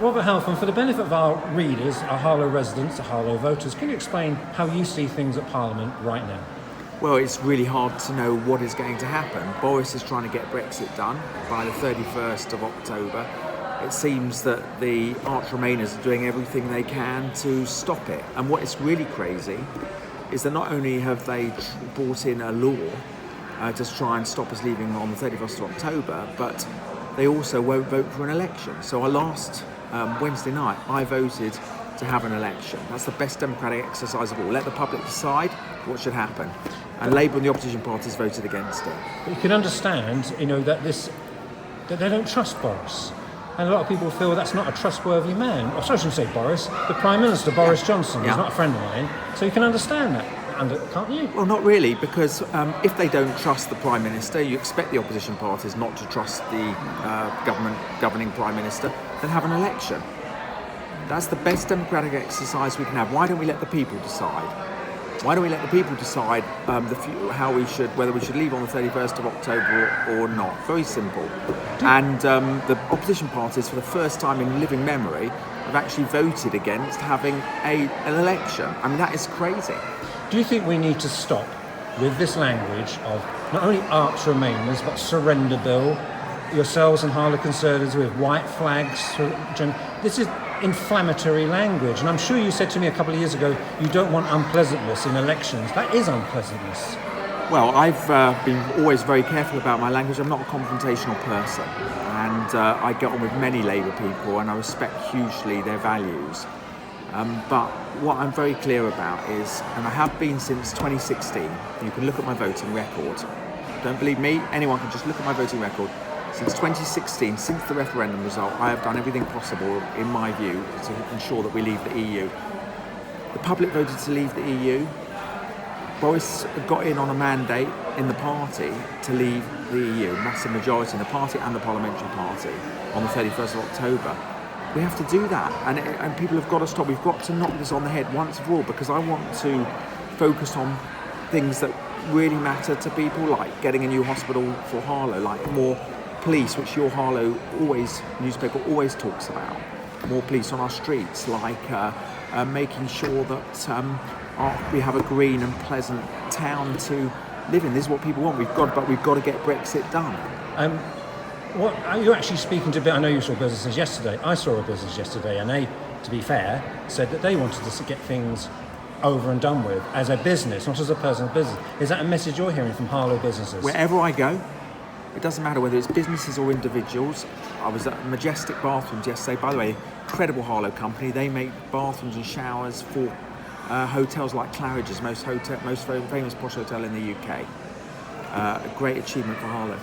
Robert Halfon, for the benefit of our readers, our Harlow residents, our Harlow voters, can you explain how you see things at Parliament right now? Well, it's really hard to know what is going to happen. Boris is trying to get Brexit done by the 31st of October. It seems that the arch Remainers are doing everything they can to stop it. And what is really crazy is that not only have they brought in a law to try and stop us leaving on the 31st of October, but they also won't vote for an election. So our last Wednesday night, I voted to have an election. That's the best democratic exercise of all. Let the public decide what should happen. And Labour and the opposition parties voted against it. But you can understand, that they don't trust Boris. And a lot of people feel that's not a trustworthy man. Or sorry, I shouldn't say Boris. The Prime Minister, Boris Johnson, is not a friend of mine. So you can understand that, can't you? Well, not really, because if they don't trust the Prime Minister, you expect the opposition parties not to trust the governing Prime Minister, then have an election. That's the best democratic exercise we can have. Why don't we let the people decide? Why don't we let the people decide whether we should leave on the 31st of October or not? Very simple. And the opposition parties, for the first time in living memory, have actually voted against having an election. I mean, that is crazy. Do you think we need to stop with this language of not only arch Remainers, but surrender bill, yourselves and Harlow Conservatives with white flags? This is inflammatory language, and I'm sure you said to me a couple of years ago you don't want unpleasantness in elections. That is unpleasantness. Well, I've been always very careful about my language. I'm not a confrontational person, and I get on with many Labour people and I respect hugely their values. But what I'm very clear about is, and I have been since 2016, you can look at my voting record. Don't believe me? Anyone can just look at my voting record. Since 2016, since the referendum result, I have done everything possible, in my view, to ensure that we leave the EU. The public voted to leave the EU. Boris got in on a mandate in the party to leave the EU, massive majority in the party and the parliamentary party, on the 31st of October. We have to do that, and people have got to stop. We've got to knock this on the head once for all, because I want to focus on things that really matter to people, like getting a new hospital for Harlow, like more police, which your Harlow newspaper always talks about. More police on our streets, like making sure that we have a green and pleasant town to live in. This is what people want. We've got to get Brexit done. What are you actually speaking to? I know you saw businesses yesterday. I saw a business yesterday, and they, to be fair, said that they wanted to get things over and done with as a business, not as a personal business. Is that a message you're hearing from Harlow businesses? Wherever I go, it doesn't matter whether it's businesses or individuals. I was at Majestic Bathrooms yesterday. By the way, incredible Harlow company. They make bathrooms and showers for hotels like Claridge's, most famous posh hotel in the UK. A great achievement for Harlow.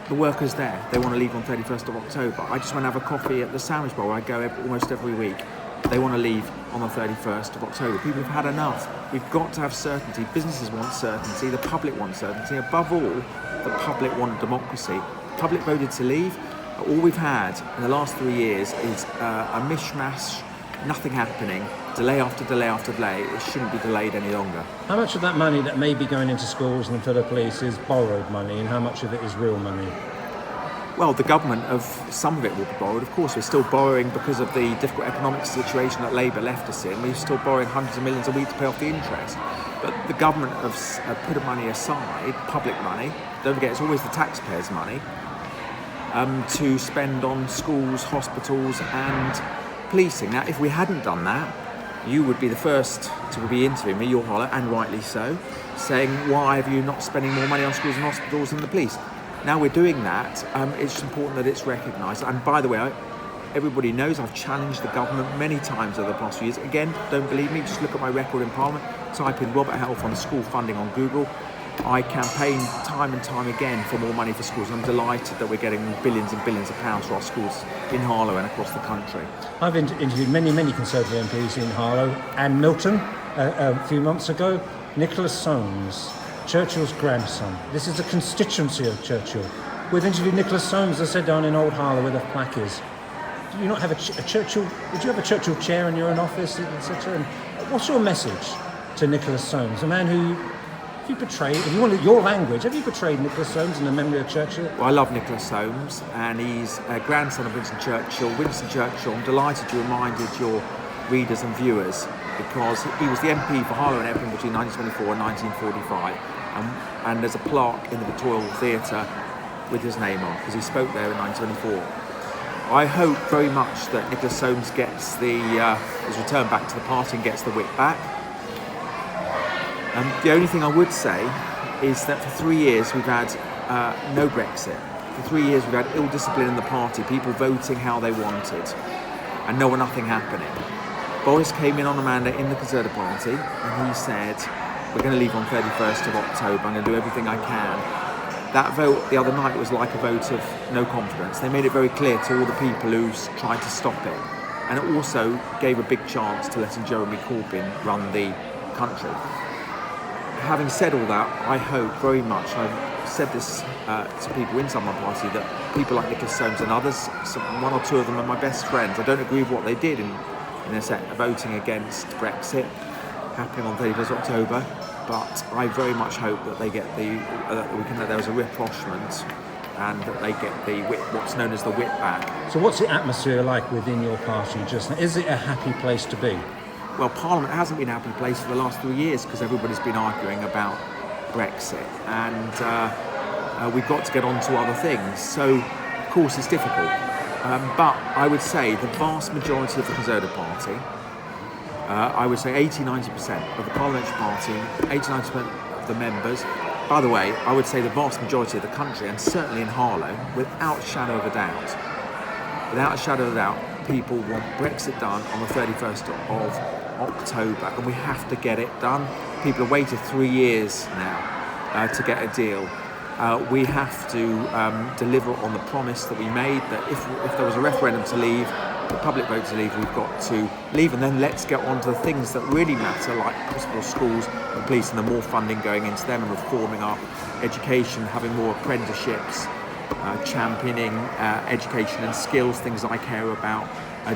The workers there, they want to leave on 31st of October. I just want to have a coffee at the Sandwich Bowl where I go almost every week. They want to leave on the 31st of October. People have had enough. We've got to have certainty. Businesses want certainty. The public wants certainty. Above all, the public want democracy. The public voted to leave. All we've had in the last 3 years is a mishmash, nothing happening, delay after delay after delay. It shouldn't be delayed any longer. How much of that money that may be going into schools and for the police is borrowed money, and how much of it is real money? Well, the government, some of it will be borrowed. Of course, we're still borrowing because of the difficult economic situation that Labour left us in. We're still borrowing hundreds of millions a week to pay off the interest. But the government have put money aside, public money, don't forget it's always the taxpayers' money, to spend on schools, hospitals and policing. Now, if we hadn't done that, you would be the first to be interviewing me, your Harlow, and rightly so, saying, why have you not spending more money on schools and hospitals than the police? Now we're doing that. It's important that it's recognised. And by the way, everybody knows I've challenged the government many times over the past few years. Again, don't believe me, just look at my record in Parliament. Type in Robert Halfon school funding on Google. I campaign time and time again for more money for schools. I'm delighted that we're getting billions and billions of pounds for our schools in Harlow and across the country. I've interviewed many Conservative MPs in Harlow and Milton a few months ago. Nicholas Soames, Churchill's grandson. This is a constituency of Churchill. We've interviewed Nicholas Soames, as I said, down in Old Harlow where the plaque is. Do you not have a Churchill? Would you have a Churchill chair in your own office, etc.? And what's your message to Nicholas Soames, a man who, you portrayed, if you wanted your language, have you portrayed Nicholas Soames in the memory of Churchill? Well, I love Nicholas Soames, and he's a grandson of Winston Churchill. Winston Churchill, I'm delighted you reminded your readers and viewers, because he was the MP for Harlow and Epping between 1924 and 1945, and there's a plaque in the Victoria Theatre with his name on, because he spoke there in 1924. I hope very much that Nicholas Soames gets his return back to the party and gets the whip back. The only thing I would say is that for 3 years we've had no Brexit. For 3 years we've had ill discipline in the party, people voting how they wanted, and nothing happening. Boris came in on a mandate in the Conservative Party, and he said, we're going to leave on 31st of October, I'm going to do everything I can. That vote the other night was like a vote of no confidence. They made it very clear to all the people who tried to stop it. And it also gave a big chance to letting Jeremy Corbyn run the country. Having said all that, I hope very much, I've said this to people inside my party, that people like Nicholas Soames and others, one or two of them are my best friends. I don't agree with what they did in a set voting against Brexit happening on 31st October. But I very much hope that they get that there was a rapprochement and that they get the whip, what's known as the whip back. So what's the atmosphere like within your party just now? Is it a happy place to be? Well, Parliament hasn't been a happy place for the last 3 years because everybody's been arguing about Brexit, and we've got to get on to other things. So, of course, it's difficult. But I would say the vast majority of the Conservative Party, I would say 80-90% of the Parliamentary Party, 80-90% of the members. By the way, I would say the vast majority of the country, and certainly in Harlow, without a shadow of a doubt, people want Brexit done on the 31st of October, and we have to get it done. People have waited 3 years now to get a deal. We have to deliver on the promise that we made, that if there was a referendum to leave, the public vote to leave, we've got to leave, and then let's get on to the things that really matter, like hospitals, schools and police, and the more funding going into them, and reforming our education, having more apprenticeships, championing education and skills, things I care about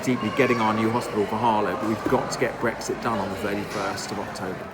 deeply, getting our new hospital for Harlow. But we've got to get Brexit done on the 31st of October.